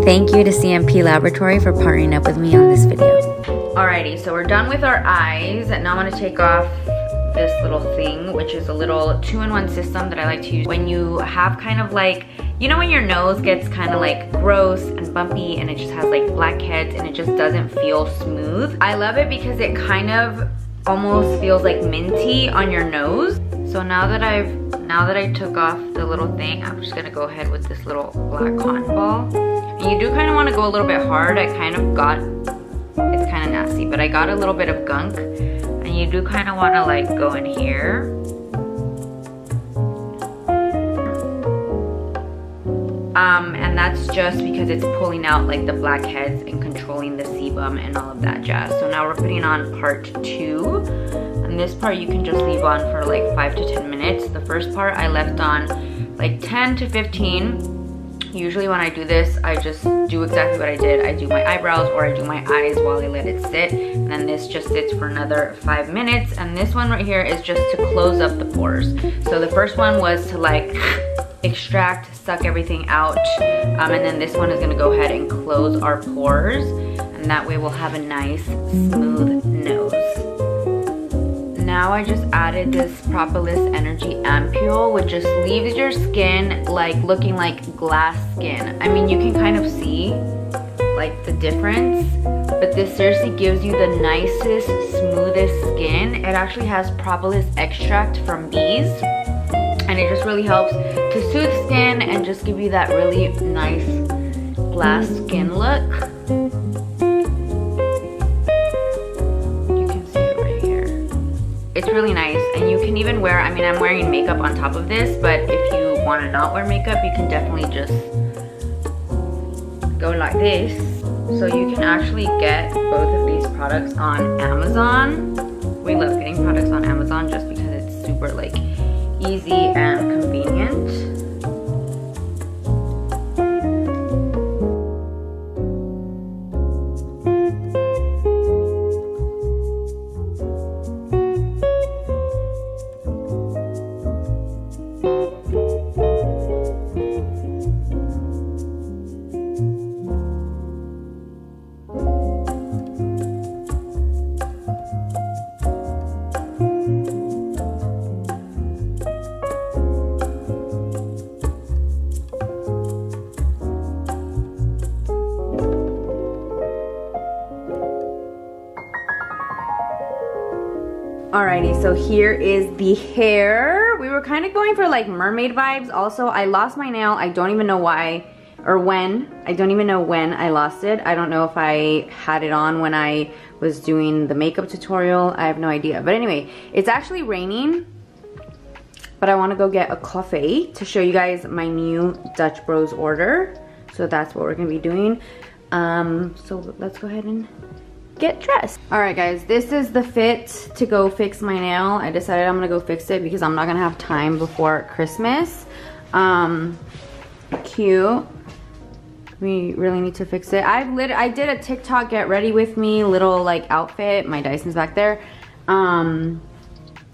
Thank you to CMP Laboratory for partnering up with me on this video. Alrighty, so we're done with our eyes, and now I'm gonna take off this little thing, which is a little 2-in-1 system that I like to use when you have kind of like, you know when your nose gets kind of like gross and bumpy and it just has like blackheads and it just doesn't feel smooth. I love it because it kind of almost feels like minty on your nose. So now that I took off the little thing, I'm just gonna go ahead with this little black cotton ball. And you do kind of want to go a little bit hard. I kind of got, it's kind of nasty, but I got a little bit of gunk. And you do kind of want to like go in here. And that's just because it's pulling out like the blackheads and controlling the sebum and all of that jazz. So now we're putting on part 2. And this part you can just leave on for like 5 to 10 minutes. The first part I left on like 10 to 15. Usually when I do this, I just do exactly what I did. I do my eyebrows or I do my eyes while I let it sit. And then this just sits for another 5 minutes. And this one right here is just to close up the pores. So the first one was to like extract, suck everything out. And then this one is gonna go ahead and close our pores. And that way we'll have a nice, smooth nose. Now I just added this Propolis Energy Ampule, which just leaves your skin like looking like glass skin. I mean, you can kind of see like the difference, but this seriously gives you the nicest, smoothest skin. It actually has propolis extract from bees, and it just really helps to soothe skin and just give you that really nice glass skin look. It's really nice, and you can even wear, I mean, I'm wearing makeup on top of this, but if you want to not wear makeup, you can definitely just go like this. So you can actually get both of these products on Amazon. We love getting products on Amazon just because it's super like easy and convenient. Alrighty, so here is the hair. We were kind of going for like mermaid vibes. Also, I lost my nail. I don't even know why or when. I don't even know when I lost it. I don't know if I had it on when I was doing the makeup tutorial. I have no idea. But anyway, it's actually raining, but I want to go get a coffee to show you guys my new Dutch Bros order. So that's what we're going to be doing. So let's go ahead and get dressed. All right guys, this is the fit to go fix my nail. I decided I'm gonna go fix it because I'm not gonna have time before Christmas. Cute. We really need to fix it. I did a TikTok get ready with me little like outfit. My Dyson's back there. And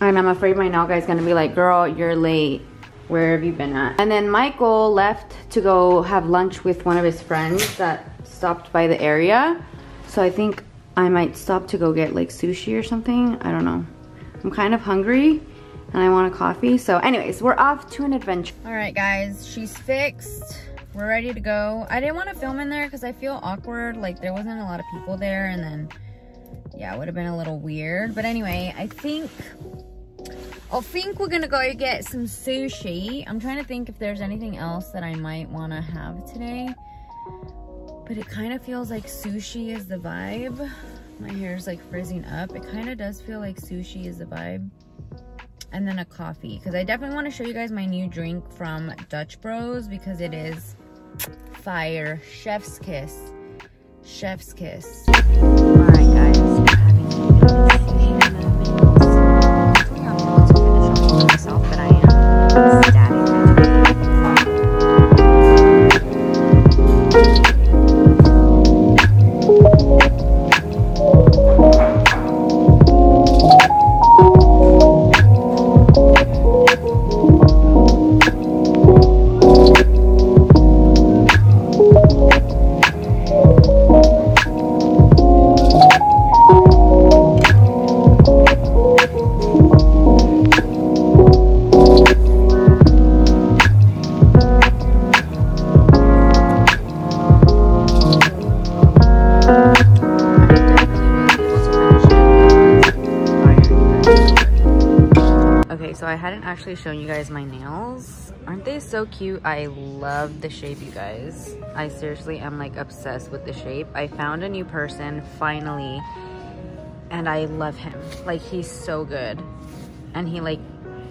I'm afraid my nail guy's gonna be like, girl, you're late. Where have you been at? And then Michael left to go have lunch with one of his friends that stopped by the area. So I think I might stop to go get like sushi or something. I don't know. I'm kind of hungry and I want a coffee. So anyways, we're off to an adventure. All right guys, she's fixed. We're ready to go. I didn't want to film in there because I feel awkward. Like there wasn't a lot of people there, and then yeah, it would have been a little weird. But anyway, I think we're gonna go get some sushi. I'm trying to think if there's anything else that I might want to have today. But it kind of feels like sushi is the vibe. My hair is like frizzing up. It kind of does feel like sushi is the vibe. And then a coffee. Because I definitely want to show you guys my new drink from Dutch Bros. Because it is fire. Chef's kiss. Chef's kiss. Alright guys. I'm having sushi in a minute. I'm going to finish off myself, but I am ecstatic. actually showing you guys my nails. Aren't they so cute? I love the shape, you guys. I seriously am like obsessed with the shape. I found a new person finally, and I love him. Like, he's so good. And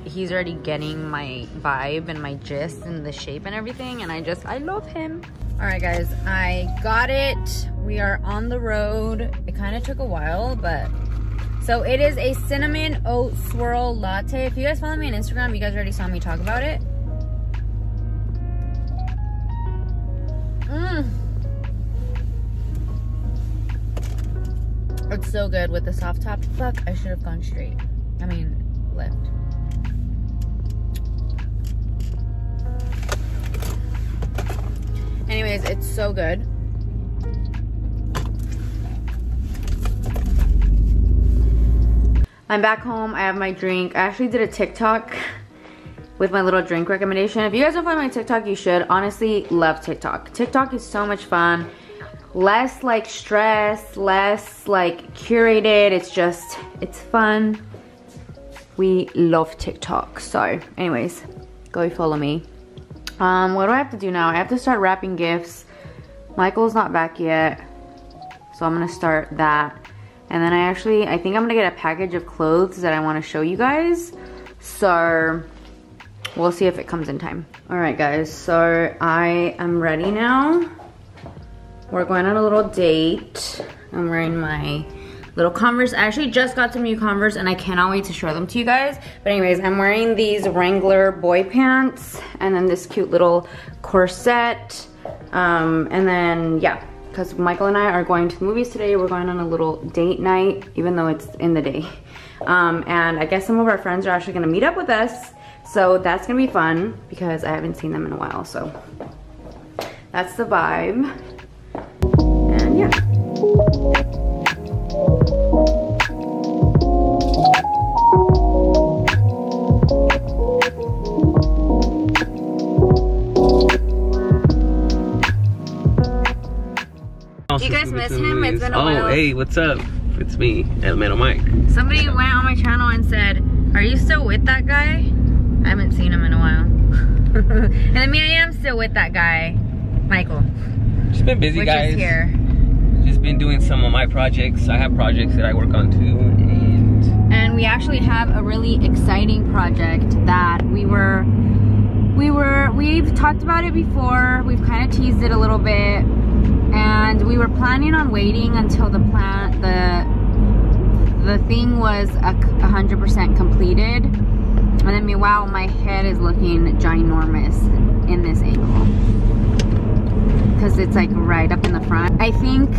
he's already getting my vibe and my gist and the shape and everything, and I love him. All right, guys, I got it. We are on the road. It kind of took a while, but so it is a cinnamon oat swirl latte. If you guys follow me on Instagram, you guys already saw me talk about it. It's so good with the soft top. Fuck, I should have gone straight. I mean, left. Anyways, it's so good. I'm back home. I have my drink. I actually did a TikTok with my little drink recommendation. If you guys don't follow my TikTok, you should. Honestly, love TikTok. TikTok is so much fun. Less like stress, less like curated. It's fun. We love TikTok. So anyways, go follow me. What do I have to do now? I have to start wrapping gifts. Michael's not back yet, so I'm gonna start that. And then I think I'm gonna get a package of clothes that I wanna show you guys. So we'll see if it comes in time. All right, guys, so I am ready now. We're going on a little date. I'm wearing my little Converse. I actually just got some new Converse and I cannot wait to show them to you guys. But anyways, I'm wearing these Wrangler boy pants and then this cute little corset. And then, yeah, because Michael and I are going to the movies today. We're going on a little date night, even though it's in the day. And I guess some of our friends are actually gonna meet up with us. So that's gonna be fun because I haven't seen them in a while. So that's the vibe. And yeah. You guys miss him? It's been a while. Oh, hey, what's up? It's me, Elemental Mike. Somebody went on my channel and said, are you still with that guy? I haven't seen him in a while. And I mean, I am still with that guy, Michael. Just been busy, guys. Which is here. Just been doing some of my projects. I have projects that I work on too. And we actually have a really exciting project that we've talked about it before. We've kind of teased it a little bit. And we were planning on waiting until the thing was 100% completed. And then meanwhile, my head is looking ginormous in this angle. Because it's like right up in the front. I think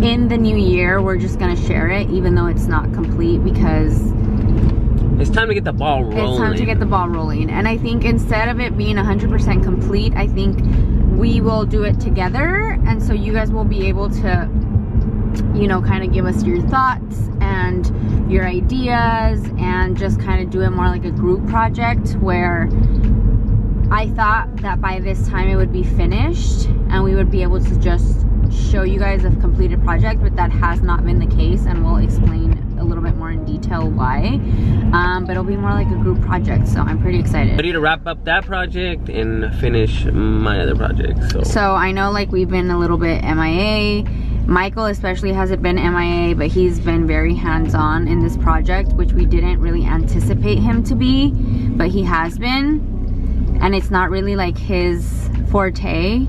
in the new year, we're just gonna share it, even though it's not complete, because it's time to get the ball rolling. It's time to get the ball rolling. And I think instead of it being 100% complete, I think we will do it together. And so you guys will be able to, you know, kind of give us your thoughts and your ideas and just kind of do it more like a group project, where I thought that by this time it would be finished and we would be able to just show you guys a completed project, but that has not been the case, and we'll explain a little bit more in detail why. But it'll be more like a group project, so I'm pretty excited. Ready to wrap up that project and finish my other project. So I know like we've been a little bit MIA. Michael especially hasn't been MIA, but he's been very hands-on in this project, which we didn't really anticipate him to be, but he has been. And it's not really like his forte,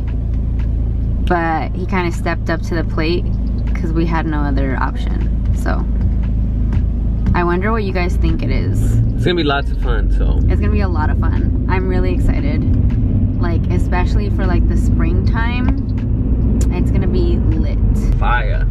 but he kind of stepped up to the plate because we had no other option. So I wonder what you guys think it is. It's gonna be lots of fun, so. It's gonna be a lot of fun. I'm really excited. Like, especially for like the springtime, it's gonna be lit. Fire.